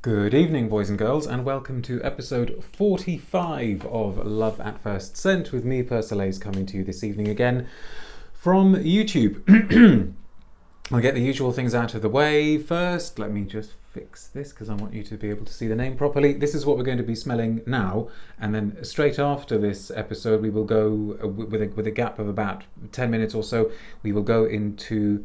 Good evening, boys and girls, and welcome to episode 45 of Love at First Scent with me, Persolaise, coming to you this evening again from YouTube. I'll get the usual things out of the way first. Let me just fix this because I want you to be able to see the name properly. This is what we're going to be smelling now, and then straight after this episode we will go, with a gap of about 10 minutes or so, we will go into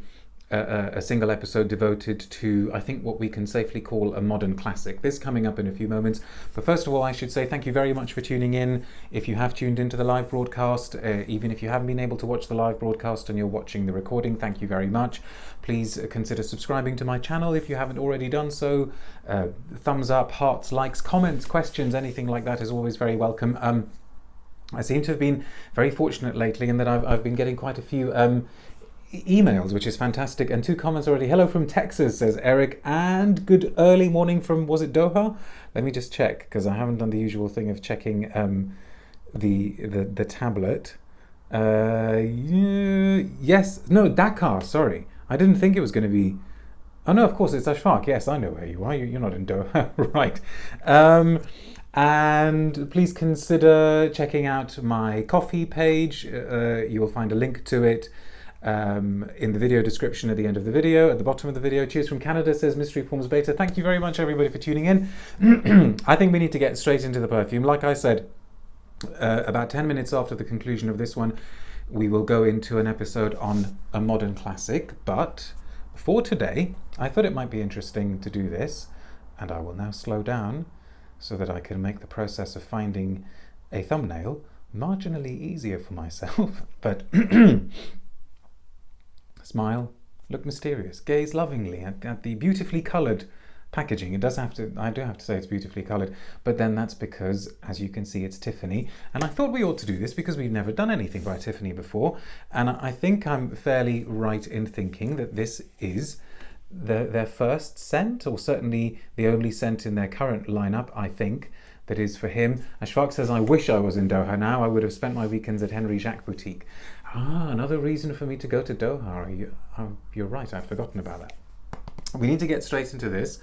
a single episode devoted to, I think, what we can safely call a modern classic. This coming up in a few moments. But first of all, I should say thank you very much for tuning in. If you have tuned into the live broadcast, even if you haven't been able to watch the live broadcast and you're watching the recording, thank you very much. Please consider subscribing to my channel if you haven't already done so. Thumbs up, hearts, likes, comments, questions, anything like that is always very welcome. I seem to have been very fortunate lately in that I've been getting quite a few emails, which is fantastic, and 2 comments already. Hello from Texas, says Eric, and good early morning from, was it Doha? Let me just check, because I haven't done the usual thing of checking the tablet. Yes, no, Dakar, sorry. I didn't think it was going to be... Oh no, of course, it's Ashfaq. Yes, I know where you are. You're not in Doha. Right. And please consider checking out my coffee page. You will find a link to it in the video description at the end of the video, at the bottom of the video. Cheers from Canada, says Mystery Forms Beta. Thank you very much, everybody, for tuning in. I think we need to get straight into the perfume. Like I said, about 10 minutes after the conclusion of this one, we will go into an episode on a modern classic. But for today, I thought it might be interesting to do this, and I will now slow down so that I can make the process of finding a thumbnail marginally easier for myself. But smile, look mysterious, gaze lovingly at the beautifully coloured packaging. I do have to say it's beautifully coloured, but then that's because, as you can see, it's Tiffany. And I thought we ought to do this because we've never done anything by Tiffany before. And I think I'm fairly right in thinking that this is their first scent, or certainly the only scent in their current lineup, I think, that is for him. Ashfaq says, I wish I was in Doha now. I would have spent my weekends at Henry Jacques Boutique. Another reason for me to go to Doha. You're right, I'd forgotten about that. We need to get straight into this.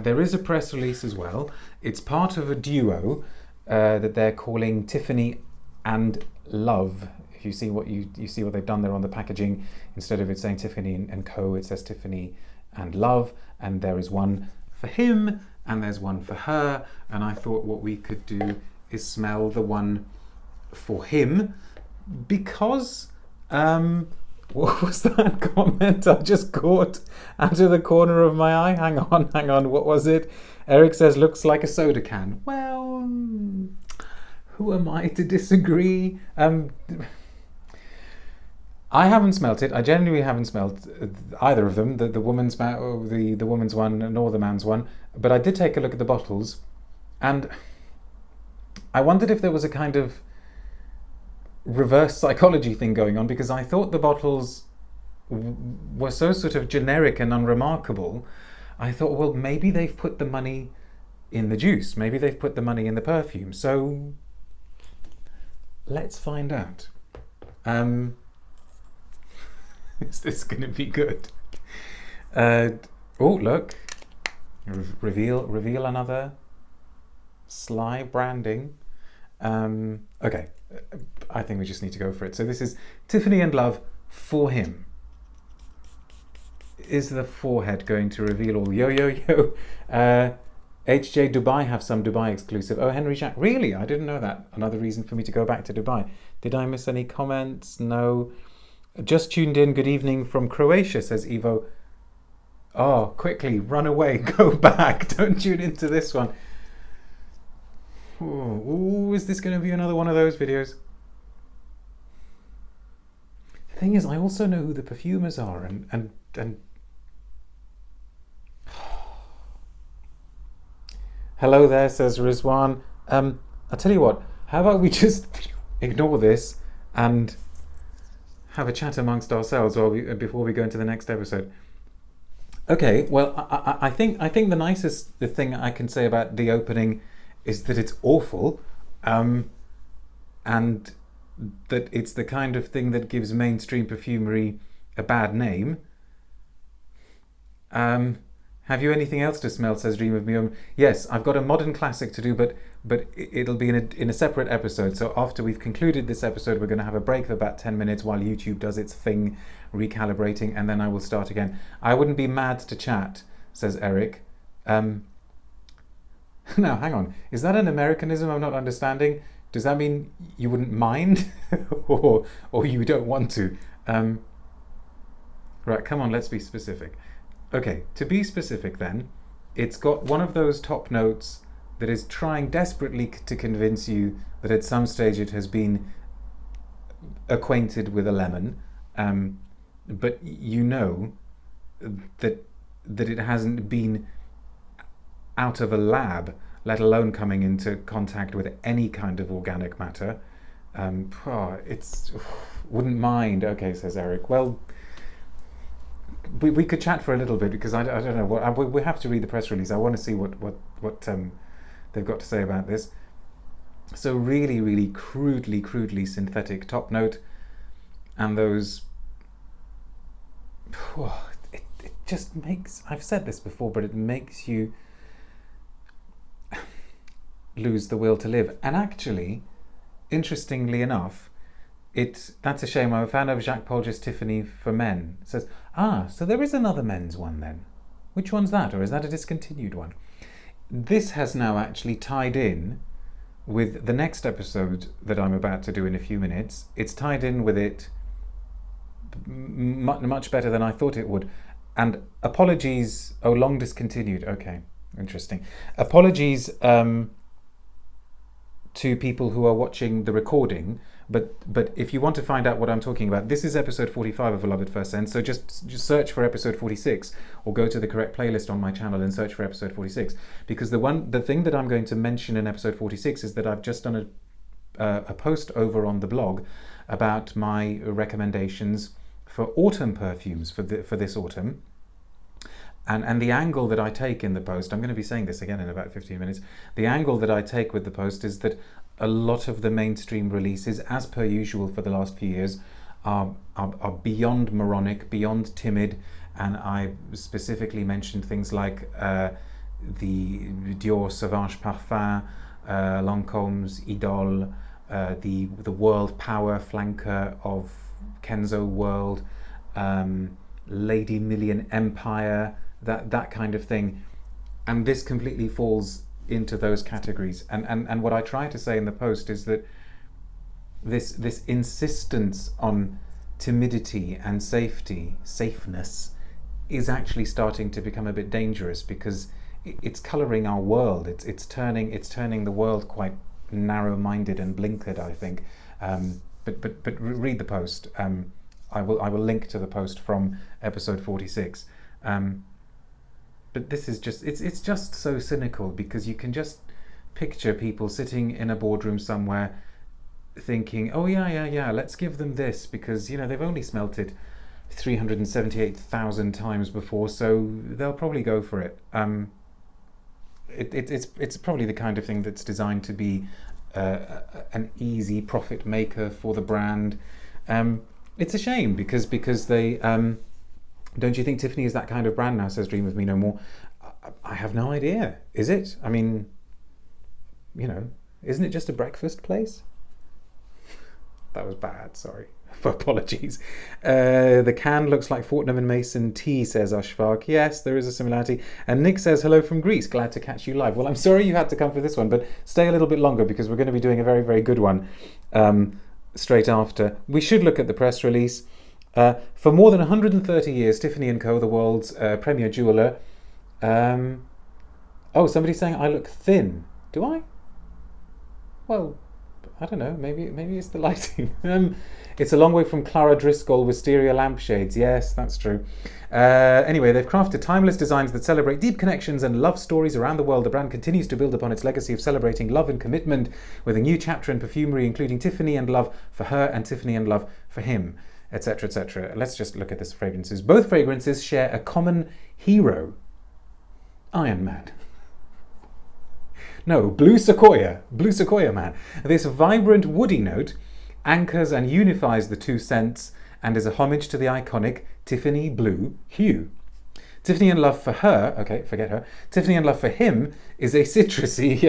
There is a press release as well. It's part of a duo that they're calling Tiffany and Love. If you see what you see what they've done there on the packaging, instead of it saying Tiffany and Co, it says Tiffany and Love, and there is one for him and there's one for her. And I thought what we could do is smell the one for him, because what was that comment I just caught out of the corner of my eye? Hang on, what was it? Eric says, looks like a soda can. Well, who am I to disagree? I haven't smelt it. I genuinely haven't smelt either of them, the woman's the woman's one nor the man's one, but I did take a look at the bottles, and I wondered if there was a kind of reverse psychology thing going on, because I thought the bottles were so sort of generic and unremarkable. I thought, well, maybe they've put the money in the juice, maybe they've put the money in the perfume, so let's find out. Is this going to be good? Oh, look, reveal another sly branding. Okay, I think we just need to go for it. So this is Tiffany and Love For Him. Is the forehead going to reveal all? Yo. HJ Dubai have some Dubai exclusive. Oh, Henry Jacques, really? I didn't know that. Another reason for me to go back to Dubai. Did I miss any comments? No. Just tuned in. Good evening from Croatia, says Evo. Oh, quickly, run away, go back. Don't tune into this one. Ooh, is this going to be another one of those videos? The thing is, I also know who the perfumers are, and hello there, says Rizwan. I'll tell you what, how about we just ignore this and have a chat amongst ourselves before we go into the next episode. Okay, well, I think the nicest thing I can say about the opening is that it's awful, and that it's the kind of thing that gives mainstream perfumery a bad name. How Have you anything else to smell, says Dream of Me? Yes, I've got a modern classic to do, but it'll be in a separate episode. So after we've concluded this episode, we're going to have a break of about 10 minutes while YouTube does its thing, recalibrating, and then I will start again. I wouldn't be mad to chat, says Eric. Now, hang on. Is that an Americanism I'm not understanding? Does that mean you wouldn't mind or you don't want to? Right, come on, let's be specific. Okay, to be specific then, it's got one of those top notes that is trying desperately to convince you that at some stage it has been acquainted with a lemon, but you know that it hasn't been out of a lab, let alone coming into contact with any kind of organic matter. Wouldn't mind. Okay, says Eric. Well, we could chat for a little bit because I don't know what we have to read the press release. I want to see what they've got to say about this. So really crudely synthetic top note, and those. It just makes. I've said this before, but it makes you lose the will to live. And actually, interestingly enough, that's a shame. I'm a fan of Jacques Polger's Tiffany for Men. It says, so there is another men's one then. Which one's that? Or is that a discontinued one? This has now actually tied in with the next episode that I'm about to do in a few minutes. It's tied in with it much better than I thought it would. And apologies, long discontinued. Okay, interesting. Apologies to people who are watching the recording, but if you want to find out what I'm talking about, this is episode 45 of A Love at First Sense, so just search for episode 46 or go to the correct playlist on my channel and search for episode 46, because the thing that I'm going to mention in episode 46 is that I've just done a post over on the blog about my recommendations for autumn perfumes for this autumn. And the angle that I take in the post, I'm going to be saying this again in about 15 minutes, the angle that I take with the post is that a lot of the mainstream releases, as per usual for the last few years, are beyond moronic, beyond timid, and I specifically mentioned things like the Dior Sauvage Parfum, Lancome's Idole, the World Power flanker of Kenzo World, Lady Million Empire, that kind of thing, and this completely falls into those categories. And what I try to say in the post is that this insistence on timidity and safeness is actually starting to become a bit dangerous, because it's colouring our world. It's turning the world quite narrow-minded and blinkered, I think. But read the post. I will link to the post from episode 46. But this is just it's just so cynical, because you can just picture people sitting in a boardroom somewhere thinking, oh yeah, let's give them this, because they've only smelt it 378,000 times before, so they'll probably go for it. It's probably the kind of thing that's designed to be an easy profit maker for the brand. It's a shame because they don't you think Tiffany is that kind of brand now, says Dream of Me No More? I have no idea. Is it? I mean, isn't it just a breakfast place? That was bad, sorry. Apologies. The can looks like Fortnum & Mason tea, says Ashfaq. Yes, there is a similarity. And Nick says, hello from Greece. Glad to catch you live. Well, I'm sorry you had to come for this one, but stay a little bit longer, because we're going to be doing a very, very good one straight after. We should look at the press release. For more than 130 years, Tiffany & Co., the world's premier jeweller. Somebody's saying I look thin. Do I? Well, I don't know. Maybe it's the lighting. It's a long way from Clara Driscoll wisteria lampshades. Yes, that's true. Anyway, they've crafted timeless designs that celebrate deep connections and love stories around the world. The brand continues to build upon its legacy of celebrating love and commitment with a new chapter in perfumery, including Tiffany and Love for Her and Tiffany and Love for Him, etc., etc. Let's just look at these fragrances. Both fragrances share a common hero. Iron Man. No, Blue Sequoia Man. This vibrant woody note anchors and unifies the two scents and is a homage to the iconic Tiffany blue hue. Tiffany Love For Her, okay, forget her. Tiffany Love For Him is a citrusy,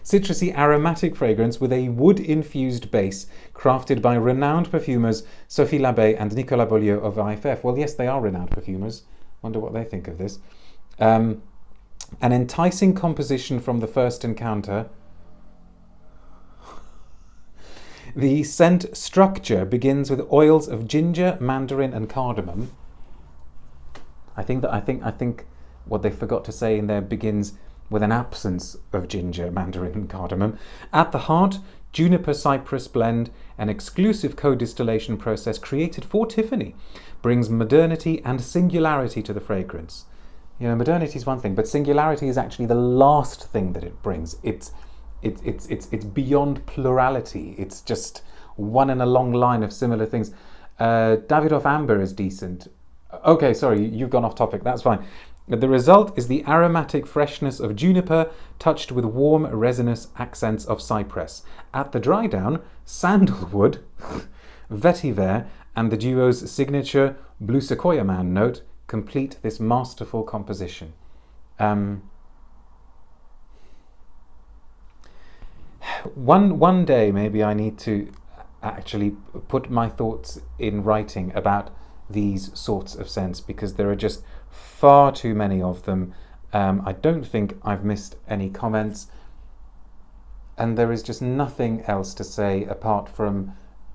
citrusy aromatic fragrance with a wood-infused base crafted by renowned perfumers Sophie Labbe and Nicolas Beaulieu of IFF. Well, yes, they are renowned perfumers. Wonder what they think of this. An enticing composition from the first encounter. The scent structure begins with oils of ginger, mandarin, and cardamom. I think what they forgot to say in there begins with an absence of ginger, mandarin, and cardamom. At the heart, juniper cypress blend, an exclusive co-distillation process created for Tiffany, brings modernity and singularity to the fragrance. You know, modernity is one thing, but singularity is actually the last thing that it brings. It's beyond plurality. It's just one in a long line of similar things. Davidoff Amber is decent. Okay, sorry, you've gone off topic. That's fine. The result is the aromatic freshness of juniper touched with warm resinous accents of cypress. At the dry down, sandalwood, vetiver, and the duo's signature blue sequoia man note complete this masterful composition. One day maybe I need to actually put my thoughts in writing about these sorts of scents, because there are just far too many of them. I don't think I've missed any comments, and there is just nothing else to say apart from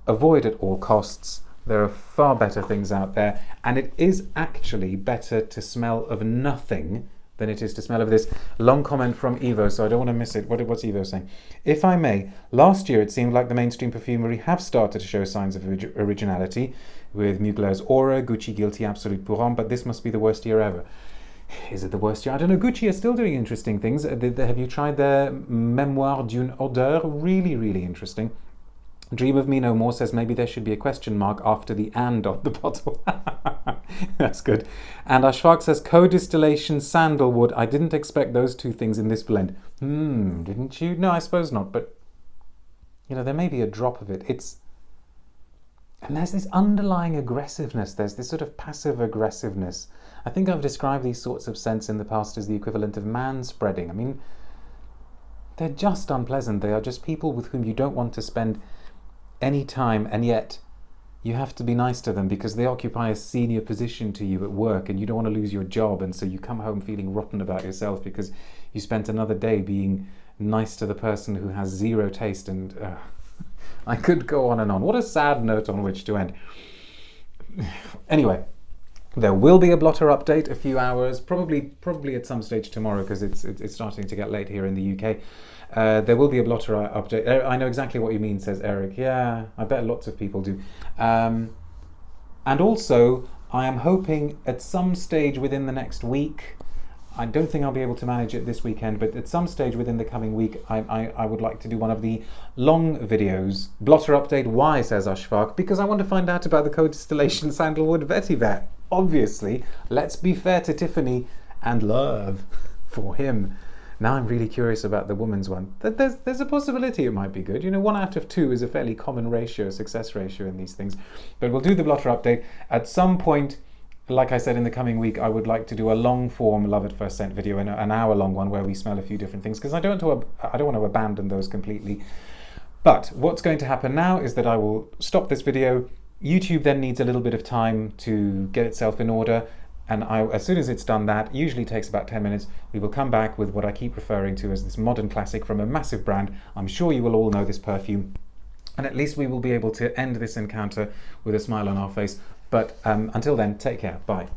avoid at all costs. There are far better things out there, and it is actually better to smell of nothing than it is to smell of this. Long comment from Evo, so I don't want to miss it. What's Evo saying? If I may, last year it seemed like the mainstream perfumery have started to show signs of originality with Mugler's Aura, Gucci Guilty Absolute Pour Homme, but this must be the worst year ever. Is it the worst year? I don't know. Gucci is still doing interesting things. Have you tried their Mémoire d'une Odeur? Really, really interesting. Dream of Me No More says maybe there should be a question mark after the and on the bottle. That's good. And Ashfaq says co-distillation sandalwood. I didn't expect those two things in this blend. Didn't you? No, I suppose not. But, you know, there may be a drop of it. And there's this underlying aggressiveness. There's this sort of passive aggressiveness. I think I've described these sorts of scents in the past as the equivalent of man-spreading. I mean, they're just unpleasant. They are just people with whom you don't want to spend any time, and yet you have to be nice to them because they occupy a senior position to you at work, and you don't want to lose your job, and so you come home feeling rotten about yourself because you spent another day being nice to the person who has zero taste. And I could go on and on. What a sad note on which to end. Anyway, there will be a blotter update, a few hours, probably at some stage tomorrow, because it's starting to get late here in the UK. There will be a blotter update. I know exactly what you mean, says Eric. Yeah, I bet lots of people do. And also, I am hoping at some stage within the next week, I don't think I'll be able to manage it this weekend, but at some stage within the coming week, I would like to do one of the long videos. Blotter update, why, says Ashfaq? Because I want to find out about the co-distillation sandalwood vetiver. Obviously, let's be fair to Tiffany and Love For Him. Now I'm really curious about the woman's one. There's a possibility it might be good. You know, 1 out of 2 is a fairly common ratio, success ratio in these things. But we'll do the blotter update. At some point, like I said, in the coming week, I would like to do a long-form Love at First Scent video, an hour-long one where we smell a few different things, because I don't want to abandon those completely. But what's going to happen now is that I will stop this video. YouTube then needs a little bit of time to get itself in order. And as soon as it's done that, usually takes about 10 minutes, we will come back with what I keep referring to as this modern classic from a massive brand. I'm sure you will all know this perfume. And at least we will be able to end this encounter with a smile on our face. But until then, take care. Bye.